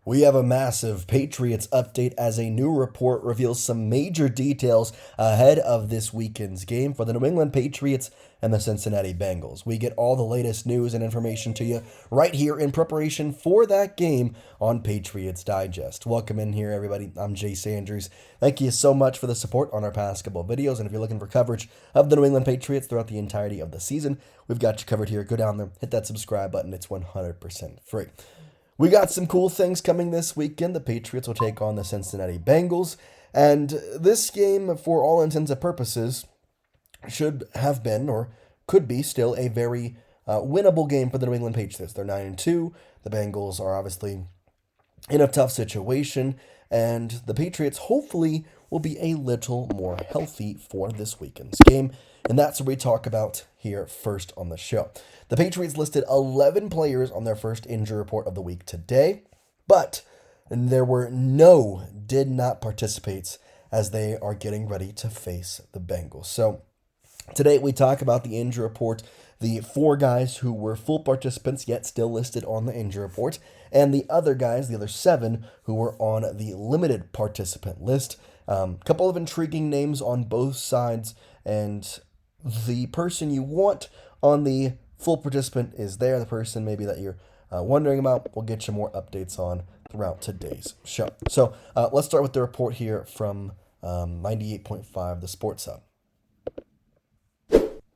We have a massive Patriots update as a new report reveals some major details ahead of this weekend's game for the New England Patriots and the Cincinnati Bengals. We get all the latest news and information to you right here in preparation for that game on Patriots Digest. Welcome in here, everybody. I'm Jace Andrews. Thank you so much for the support on our past couple of videos. And if you're looking for coverage of the New England Patriots throughout the entirety of the season, we've got you covered here. Go down there, hit that subscribe button. It's 100% free. We got some cool things coming this weekend. The Patriots will take on the Cincinnati Bengals. And this game, for all intents and purposes, should have been or could be still a very winnable game for the New England Patriots. They're 9-2. The Bengals are obviously in a tough situation. And the Patriots hopefully will be a little more healthy for this weekend's game. And that's what we talk about here first on the show. The Patriots listed 11 players on their first injury report of the week today, but there were no did not participates as they are getting ready to face the Bengals. So today we talk about the injury report, the 4 guys who were full participants yet still listed on the injury report, and the other guys, the other 7, who were on the limited participant list. Couple of intriguing names on both sides, and the person you want on the full participant is there. The person maybe that you're wondering about, we'll get you more updates on throughout today's show. So let's start with the report here from 98.5, the Sports Hub.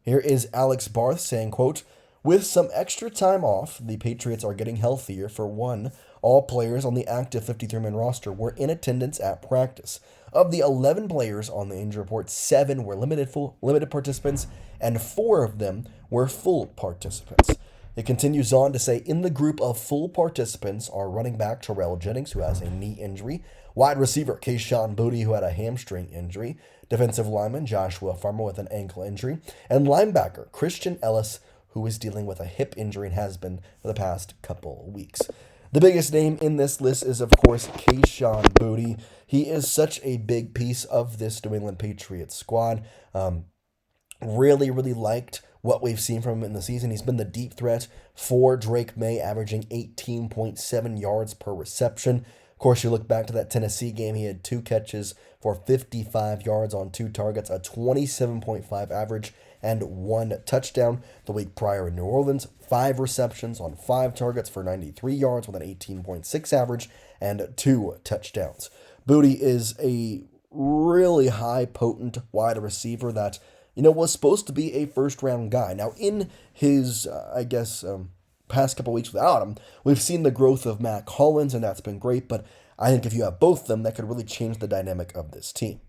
Here is Alex Barth saying, quote, "With some extra time off, the Patriots are getting healthier. For one, all players on the active 53-man roster were in attendance at practice. Of the 11 players on the injury report, 7 were limited participants, and 4 of them were full participants." It continues on to say, in the group of full participants are running back Tyrell Jennings, who has a knee injury, wide receiver Kayshon Boutte, who had a hamstring injury, defensive lineman Joshua Farmer with an ankle injury, and linebacker Christian Ellis, who is dealing with a hip injury and has been for the past couple of weeks. The biggest name in this list is, of course, Kayshon Boutte. He is such a big piece of this New England Patriots squad. Really liked what we've seen from him in the season. He's been the deep threat for Drake Maye, averaging 18.7 yards per reception. Of course, you look back to that Tennessee game, he had 2 catches for 55 yards on 2 targets, a 27.5 average, and 1 touchdown. The week prior in New Orleans, 5 receptions on 5 targets for 93 yards with an 18.6 average and 2 touchdowns. Boutte is a really high, potent wide receiver that, was supposed to be a first-round guy. Now, in his, past couple weeks without him, we've seen the growth of Matt Collins, and that's been great, but I think if you have both of them, that could really change the dynamic of this team.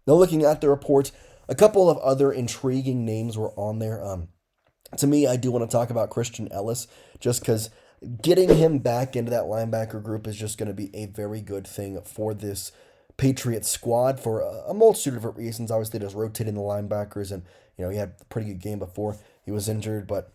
Now, looking at the report, a couple of other intriguing names were on there. To me, I do want to talk about Christian Ellis, just because getting him back into that linebacker group is just going to be a very good thing for this Patriots squad for a multitude of different reasons. Obviously, just rotating the linebackers, and he had a pretty good game before he was injured, but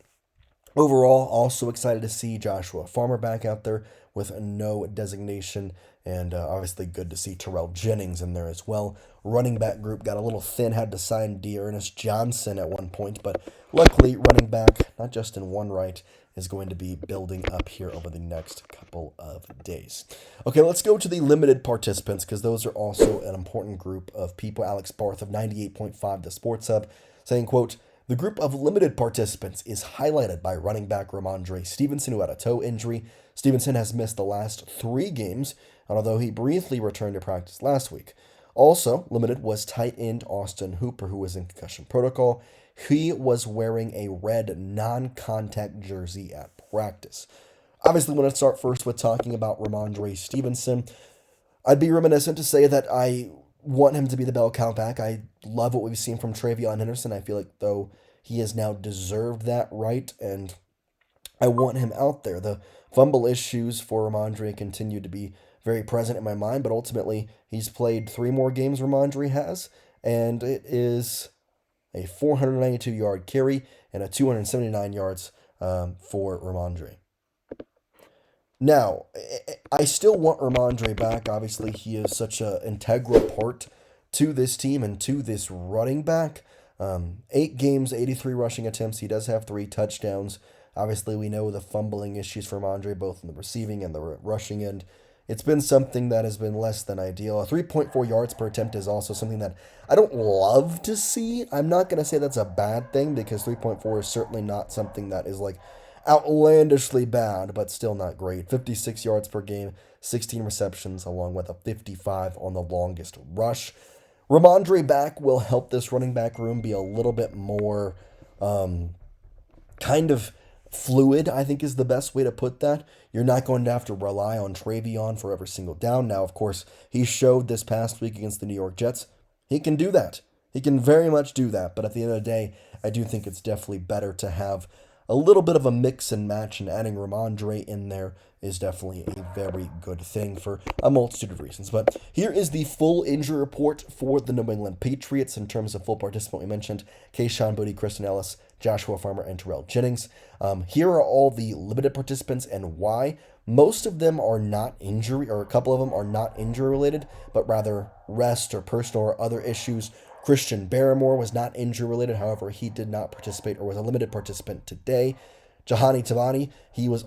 overall, also excited to see Joshua Farmer back out there with no designation, and obviously good to see Tyrell Jennings in there as well. Running back group got a little thin, had to sign D'Ernest Johnson at one point, but luckily running back, not just in one right, is going to be building up here over the next couple of days. Okay, let's go to the limited participants, because those are also an important group of people. Alex Barth of 98.5, the Sports Hub, saying, quote, "The group of limited participants is highlighted by running back Rhamondre Stevenson, who had a toe injury. Stevenson has missed the last 3 games, although he briefly returned to practice last week. Also limited was tight end Austin Hooper, who was in concussion protocol. He was wearing a red non-contact jersey at practice." Obviously, when I start first with talking about Rhamondre Stevenson, I'd be reminiscent to say that I want him to be the bell cow back. I love what we've seen from TreVeyon Henderson. I feel like, though, he has now deserved that right, and I want him out there. The fumble issues for Rhamondre continue to be very present in my mind, but ultimately, he's played 3 more games Rhamondre has, and it is a 492-yard carry and a 279 yards for Rhamondre. Now, I still want Rhamondre back. Obviously, he is such an integral part to this team and to this running back. 8 games, 83 rushing attempts. He does have 3 touchdowns. Obviously, we know the fumbling issues for Rhamondre, both in the receiving and the rushing end. It's been something that has been less than ideal. A 3.4 yards per attempt is also something that I don't love to see. I'm not going to say that's a bad thing because 3.4 is certainly not something that is like outlandishly bad, but still not great. 56 yards per game, 16 receptions, along with a 55 on the longest rush. Rhamondre back will help this running back room be a little bit more kind of fluid, I think is the best way to put that. You're not going to have to rely on TreVeyon for every single down. Now, of course, he showed this past week against the New York Jets. He can do that. He can very much do that. But at the end of the day, I do think it's definitely better to have a little bit of a mix and match, and adding Rhamondre in there is definitely a very good thing for a multitude of reasons. But here is the full injury report for the New England Patriots in terms of full participant. We mentioned Kayshon, Boutte, Kristen Ellis, Joshua Farmer, and Terrell Jennings. Here are all the limited participants and why. Most of them are not injury, or a couple of them are not injury related, but rather rest or personal or other issues. Christian Barrymore was not injury related, however, he did not participate or was a limited participant today. Jahani Tavani, he was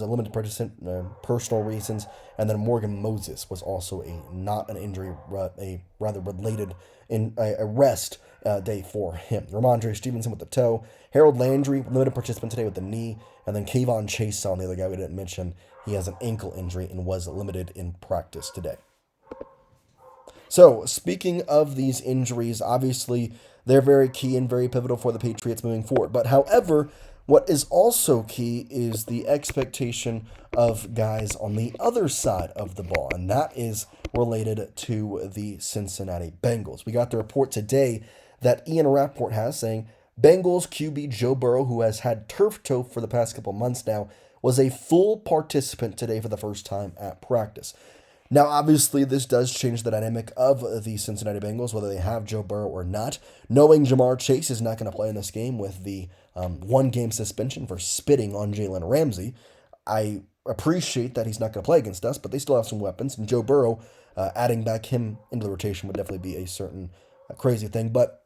a limited participant, personal reasons, and then Morgan Moses was also not an injury, a rather related a rest day for him. Rhamondre Stevenson with the toe, Harold Landry, limited participant today with the knee, and then Kayvon Chase on the other guy we didn't mention. He has an ankle injury and was limited in practice today. So, speaking of these injuries, obviously they're very key and very pivotal for the Patriots moving forward. But however, what is also key is the expectation of guys on the other side of the ball, and that is related to the Cincinnati Bengals. We got the report today that Ian Rappaport has saying Bengals QB Joe Burrow, who has had turf toe for the past couple months now, was a full participant today for the first time at practice. Now, obviously, this does change the dynamic of the Cincinnati Bengals, whether they have Joe Burrow or not. Knowing Jamar Chase is not going to play in this game with the one-game suspension for spitting on Jalen Ramsey, I appreciate that he's not going to play against us, but they still have some weapons, and Joe Burrow, adding back him into the rotation would definitely be a certain crazy thing. But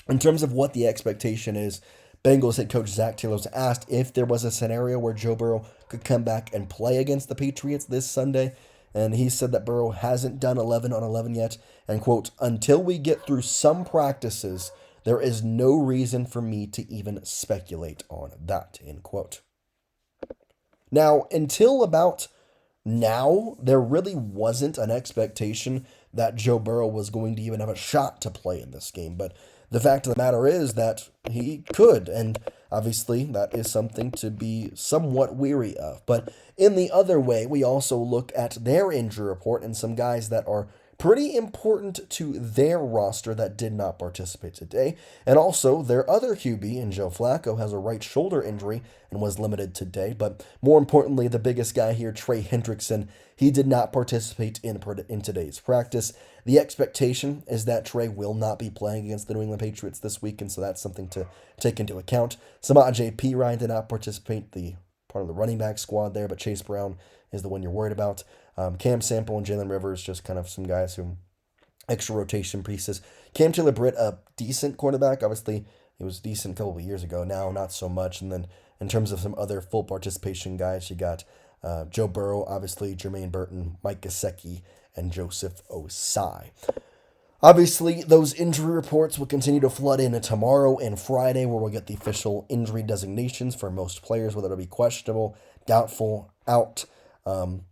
in terms of what the expectation is, Bengals head coach Zach Taylor was asked if there was a scenario where Joe Burrow could come back and play against the Patriots this Sunday. And he said that Burrow hasn't done 11 on 11 yet. And, quote, until we get through some practices, there is no reason for me to even speculate on that, end quote. Now, until about now, there really wasn't an expectation that Joe Burrow was going to even have a shot to play in this game. But the fact of the matter is that he could, and obviously that is something to be somewhat weary of. But in the other way, we also look at their injury report and some guys that are pretty important to their roster that did not participate today. And also, their other QB, in Joe Flacco, has a right shoulder injury and was limited today. But more importantly, the biggest guy here, Trey Hendrickson, he did not participate in today's practice. The expectation is that Trey will not be playing against the New England Patriots this week, and so that's something to take into account. Samaje Perine did not participate, the part of the running back squad there, but Chase Brown is the one you're worried about. Cam Sample and Jalen Rivers, just kind of some guys who extra rotation pieces. Cam Taylor-Britt, a decent quarterback. Obviously, he was decent a couple of years ago. Now, not so much. And then in terms of some other full participation guys, you got Joe Burrow, obviously, Jermaine Burton, Mike Gesicki, and Joseph Osai. Obviously, those injury reports will continue to flood in tomorrow and Friday, where we'll get the official injury designations for most players, whether it'll be questionable, doubtful, out.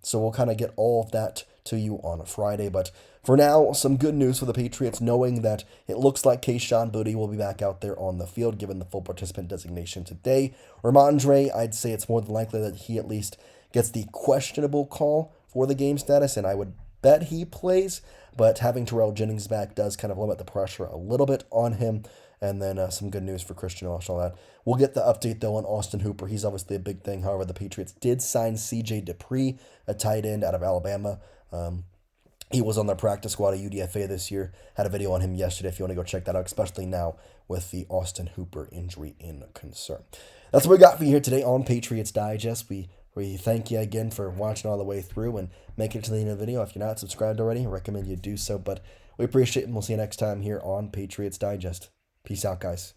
So we'll kind of get all of that to you on a Friday. But for now, some good news for the Patriots, knowing that it looks like Kayshon Boutte will be back out there on the field, given the full participant designation today. Rhamondre, I'd say it's more than likely that he at least gets the questionable call for the game status, and I would bet he plays. But having Terrell Jennings back does kind of limit the pressure a little bit on him. And then some good news for Christian Ellis, all that. We'll get the update, though, on Austin Hooper. He's obviously a big thing. However, the Patriots did sign C.J. Dupree, a tight end out of Alabama. He was on the practice squad at UDFA this year. Had a video on him yesterday if you want to go check that out, especially now with the Austin Hooper injury in concern. That's what we got for you here today on Patriots Digest. We thank you again for watching all the way through and making it to the end of the video. If you're not subscribed already, I recommend you do so. But we appreciate it, and we'll see you next time here on Patriots Digest. Peace out, guys.